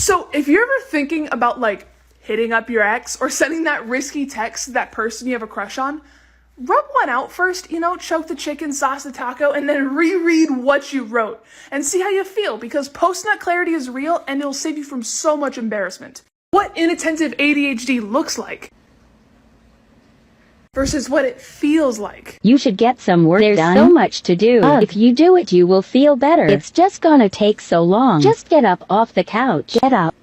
So if you're ever thinking about like hitting up your ex or sending that risky text to that person you have a crush on, rub one out first, choke the chicken, sauce the taco, and then reread what you wrote and see how you feel, because post-nut clarity is real and it'll save you from so much embarrassment. What inattentive ADHD looks like versus what it feels like. You should get some work done. There's so much to do. If you do it, you will feel better. It's just gonna take so long. Just get up off the couch. Get up.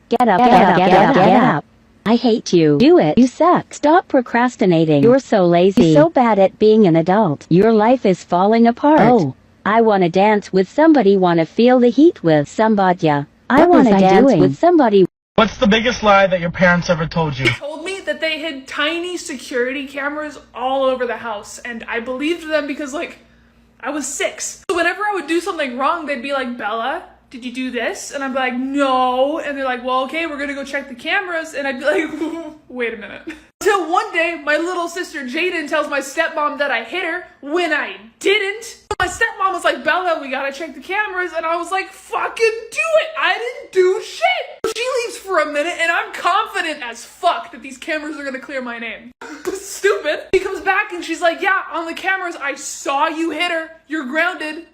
Get up. Get up. I hate you. Do it. You suck. Stop procrastinating. You're so lazy. So bad at being an adult. Your life is falling apart. Oh, I wanna dance with somebody. Wanna feel the heat with somebody. I wanna dance with somebody. What's the biggest lie that your parents ever told you? They told me that they had tiny security cameras all over the house, and I believed them because, I was 6. So whenever I would do something wrong, they'd be like, Bella, did you do this? And I'd be like, no. And they're like, well, okay, we're gonna go check the cameras. And I'd be like, wait a minute. Until one day, my little sister Jaden tells my stepmom that I hit her when I didn't. My stepmom was like, Bella, we gotta check the cameras. And I was like, fucking do it. I didn't do shit. She leaves for a minute and I'm confident as fuck that these cameras are gonna clear my name. Stupid. She comes back and she's like, yeah, on the cameras, I saw you hit her. You're grounded.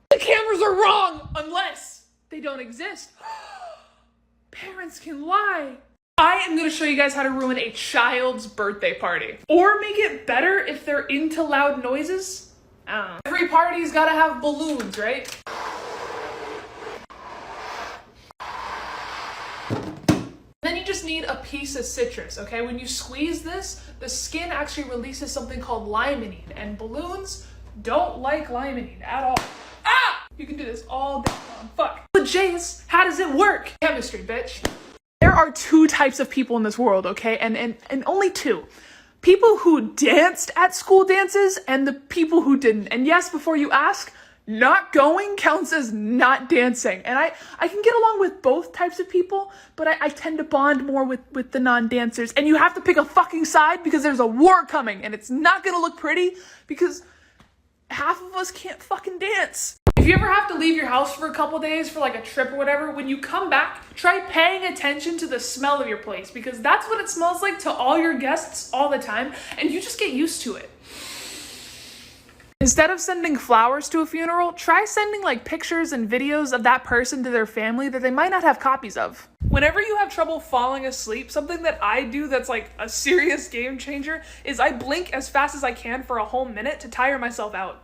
The cameras are wrong unless they don't exist. Parents can lie. I am going to show you guys how to ruin a child's birthday party. Or make it better if they're into loud noises. I don't know. Every party's got to have balloons, right? Then you just need a piece of citrus, okay? When you squeeze this, the skin actually releases something called limonene, and balloons don't like limonene at all. Ah! You can do this all day long. Fuck. But Jayus, how does it work? Chemistry, bitch. There are 2 types of people in this world, okay? And only 2. People who danced at school dances and the people who didn't. And yes, before you ask, not going counts as not dancing. And I can get along with both types of people, but I tend to bond more with the non-dancers. And you have to pick a fucking side because there's a war coming and it's not gonna look pretty because half of us can't fucking dance. If you ever have to leave your house for a couple days for a trip or whatever, when you come back, try paying attention to the smell of your place, because that's what it smells like to all your guests all the time, and you just get used to it. Instead of sending flowers to a funeral, try sending pictures and videos of that person to their family that they might not have copies of. Whenever you have trouble falling asleep, something that I do that's a serious game changer is I blink as fast as I can for a whole minute to tire myself out.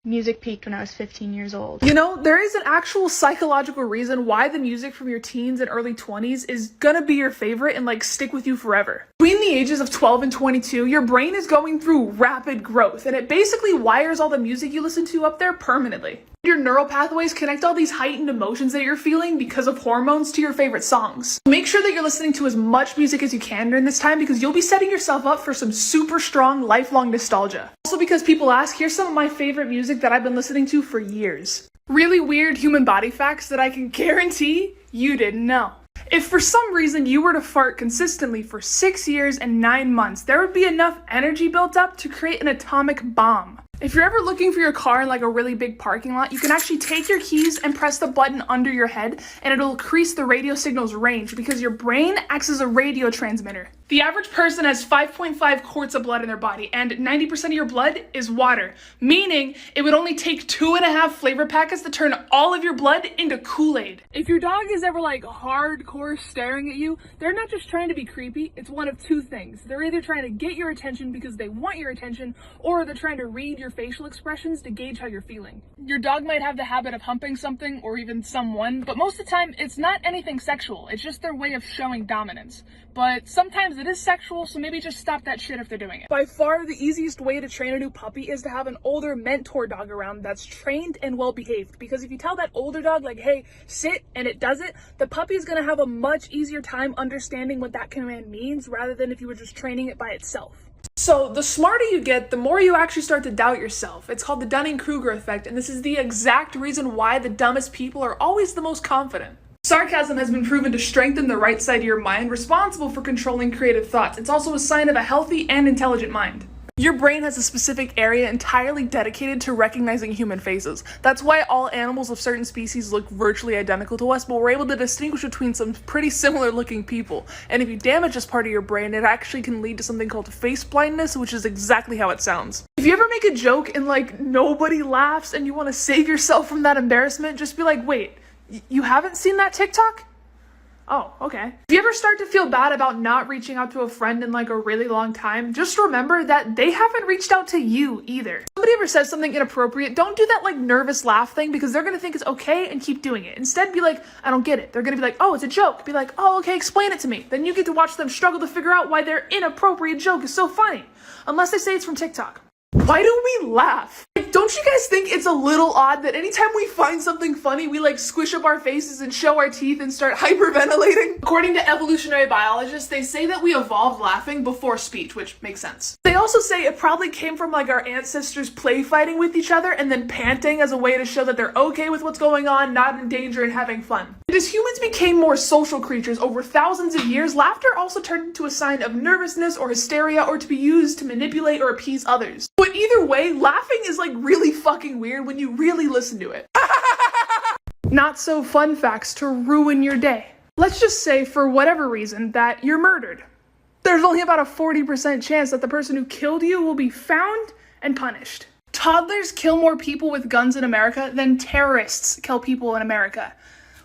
Music peaked when I was 15 years old. There is an actual psychological reason why the music from your teens and early 20s is gonna be your favorite and stick with you forever. Between the ages of 12 and 22, your brain is going through rapid growth, and it basically wires all the music you listen to up there permanently. Your neural pathways connect all these heightened emotions that you're feeling because of hormones to your favorite songs. Make sure that you're listening to as much music as you can during this time, because you'll be setting yourself up for some super strong lifelong nostalgia. Also, because people ask, here's some of my favorite music that I've been listening to for years. Really weird human body facts that I can guarantee you didn't know. If for some reason you were to fart consistently for 6 years and 9 months, there would be enough energy built up to create an atomic bomb. If you're ever looking for your car in a really big parking lot, you can actually take your keys and press the button under your head, and it'll increase the radio signal's range because your brain acts as a radio transmitter. The average person has 5.5 quarts of blood in their body, and 90% of your blood is water, meaning it would only take 2.5 flavor packets to turn all of your blood into Kool-Aid. If your dog is ever hardcore staring at you, they're not just trying to be creepy, it's one of 2 things. They're either trying to get your attention because they want your attention, or they're trying to read your facial expressions to gauge how you're feeling. Your dog might have the habit of humping something or even someone, but most of the time it's not anything sexual, it's just their way of showing dominance. But sometimes it is sexual, so maybe just stop that shit if they're doing it. By far, the easiest way to train a new puppy is to have an older mentor dog around that's trained and well behaved. Because if you tell that older dog, hey, sit, and it does it, the puppy is gonna have a much easier time understanding what that command means rather than if you were just training it by itself. So the smarter you get, the more you actually start to doubt yourself. It's called the Dunning-Kruger effect, and this is the exact reason why the dumbest people are always the most confident. Sarcasm has been proven to strengthen the right side of your mind, responsible for controlling creative thoughts. It's also a sign of a healthy and intelligent mind. Your brain has a specific area entirely dedicated to recognizing human faces. That's why all animals of certain species look virtually identical to us, but we're able to distinguish between some pretty similar looking people. And if you damage this part of your brain, it actually can lead to something called face blindness, which is exactly how it sounds. If you ever make a joke and like nobody laughs and you want to save yourself from that embarrassment, just be like, wait, you haven't seen that TikTok? Oh, okay. If you ever start to feel bad about not reaching out to a friend in like a really long time, just remember that they haven't reached out to you either. If somebody ever says something inappropriate, don't do that like nervous laugh thing because they're gonna think it's okay and keep doing it. Instead, be like, I don't get it. They're gonna be like, oh, it's a joke. Be like, oh, okay, explain it to me. Then you get to watch them struggle to figure out why their inappropriate joke is so funny. Unless they say it's from TikTok. Why do we laugh? Like, don't you guys think it's a little odd that anytime we find something funny, we like squish up our faces and show our teeth and start hyperventilating? According to evolutionary biologists, they say that we evolved laughing before speech, which makes sense. They also say it probably came from like our ancestors play fighting with each other and then panting as a way to show that they're okay with what's going on, not in danger and having fun. And as humans became more social creatures over thousands of years, laughter also turned into a sign of nervousness or hysteria or to be used to manipulate or appease others. But either way, laughing is like really fucking weird when you really listen to it. Not so fun facts to ruin your day. Let's just say for whatever reason that you're murdered. There's only about a 40% chance that the person who killed you will be found and punished. Toddlers kill more people with guns in America than terrorists kill people in America.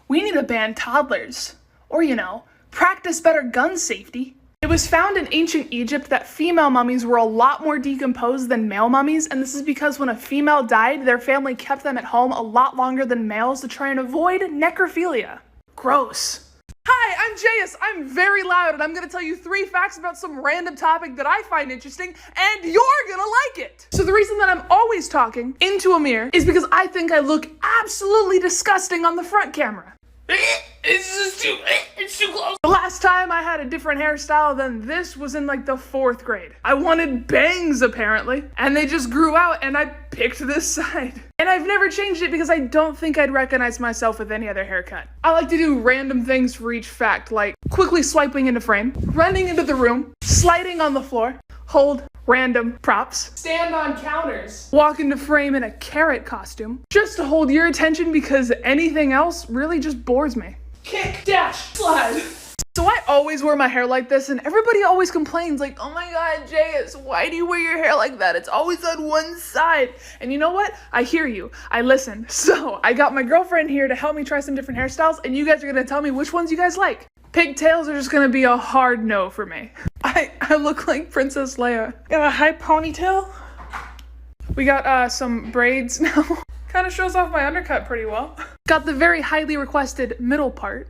We need to ban toddlers. Or, you know, practice better gun safety. It was found in ancient Egypt that female mummies were a lot more decomposed than male mummies, and this is because when a female died, their family kept them at home a lot longer than males to try and avoid necrophilia. Gross. Hi, I'm Jayus. I'm very loud, and I'm gonna tell you 3 facts about some random topic that I find interesting, and you're gonna like it. So the reason that I'm always talking into a mirror is because I think I look absolutely disgusting on the front camera. It's too close. The last time I had a different hairstyle than this was in like the 4th grade. I wanted bangs apparently, and they just grew out and I picked this side. And I've never changed it because I don't think I'd recognize myself with any other haircut. I like to do random things for each fact, like quickly swiping into frame, running into the room, sliding on the floor, hold random props, stand on counters, walk into frame in a carrot costume, just to hold your attention because anything else really just bores me. Kick, dash, slide. So I always wear my hair like this and everybody always complains like, oh my god, Jayus, why do you wear your hair like that? It's always on one side. And you know what? I hear you. I listen. So I got my girlfriend here to help me try some different hairstyles and you guys are gonna tell me which ones you guys like. Pigtails are just gonna be a hard no for me. I look like Princess Leia. Got a high ponytail. We got some braids now. Kind of shows off my undercut pretty well. Got the very highly requested middle part.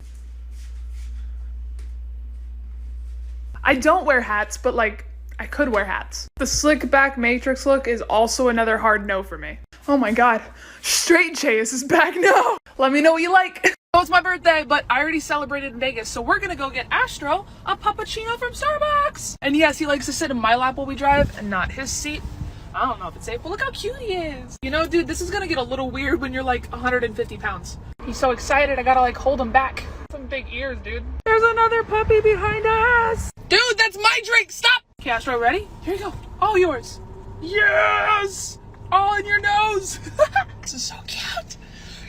I don't wear hats, but like, I could wear hats. The slick back matrix look is also another hard no for me. Oh my god, straight Jayus is back now. Let me know what you like. Oh, it's my birthday, but I already celebrated in Vegas, so we're gonna go get Astro a puppuccino from Starbucks. And yes, he likes to sit in my lap while we drive and not his seat. I don't know if it's safe, but look how cute he is. You know, dude, this is gonna get a little weird when you're like 150 pounds. He's so excited, I gotta like hold him back. Some big ears, dude. There's another puppy behind us. Dude, that's my drink, stop. Okay, Astro, ready? Here you go, all yours. Yes, all in your nose. This is so cute.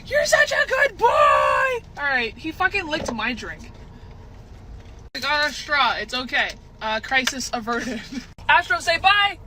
You're such a good boy. All right, he fucking licked my drink. I got a straw, it's okay. Crisis averted. Astro, say bye.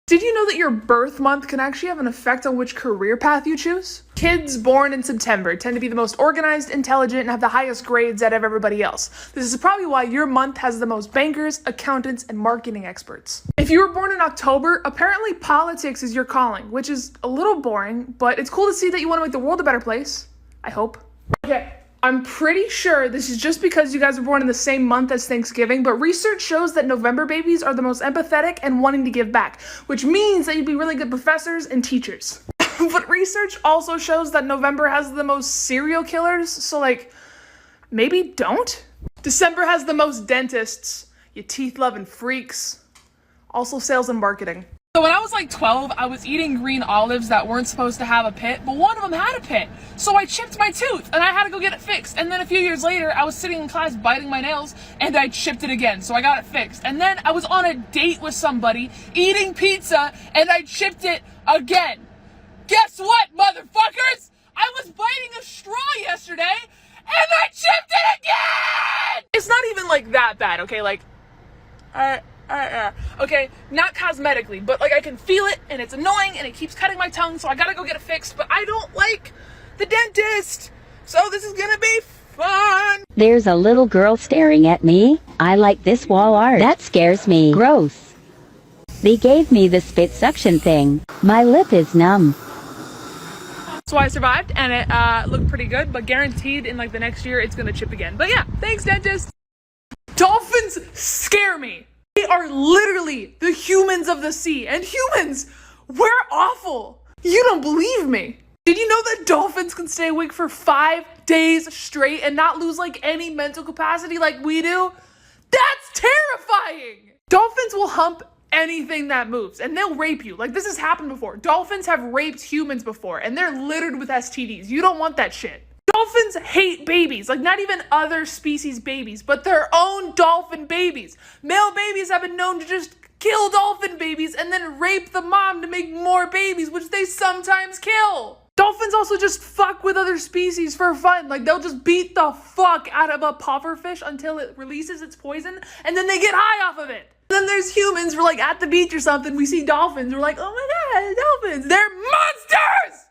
Did you know that your birth month can actually have an effect on which career path you choose? Kids born in September tend to be the most organized, intelligent, and have the highest grades out of everybody else. This is probably why your month has the most bankers, accountants, and marketing experts. If you were born in October, apparently politics is your calling, which is a little boring, but it's cool to see that you want to make the world a better place. I hope. Okay. I'm pretty sure this is just because you guys were born in the same month as Thanksgiving, but research shows that November babies are the most empathetic and wanting to give back, which means that you'd be really good professors and teachers. But research also shows that November has the most serial killers, so like, maybe don't? December has the most dentists, you teeth-loving freaks. Also sales and marketing. So when I was like 12, I was eating green olives that weren't supposed to have a pit, but one of them had a pit. So I chipped my tooth and I had to go get it fixed. And then a few years later, I was sitting in class biting my nails and I chipped it again. So I got it fixed. And then I was on a date with somebody eating pizza and I chipped it again. Guess what, motherfuckers? I was biting a straw yesterday and I chipped it again! It's not even like that bad, okay? Like, okay, not cosmetically, but like I can feel it and it's annoying and it keeps cutting my tongue, so I gotta go get it fixed, but I don't like the dentist, so this is gonna be fun. There's a little girl staring at me. I like this wall art. That scares me. Gross. They gave me the spit suction thing. My lip is numb. So I survived and it looked pretty good, but guaranteed in like the next year it's gonna chip again. But yeah, thanks dentist. Dolphins scare me. They are literally the humans of the sea, and humans, we're awful. You don't believe me. Did you know that dolphins can stay awake for 5 days straight and not lose like any mental capacity like we do? That's terrifying. Dolphins will hump anything that moves and they'll rape you. Like, this has happened before. Dolphins have raped humans before and they're littered with STDs. You don't want that shit. Dolphins hate babies, like not even other species babies, but their own dolphin babies. Male babies have been known to just kill dolphin babies and then rape the mom to make more babies, which they sometimes kill. Dolphins also just fuck with other species for fun. Like, they'll just beat the fuck out of a pufferfish until it releases its poison and then they get high off of it. And then there's humans, we're like at the beach or something, we see dolphins, we're like, oh my god, dolphins, they're monsters!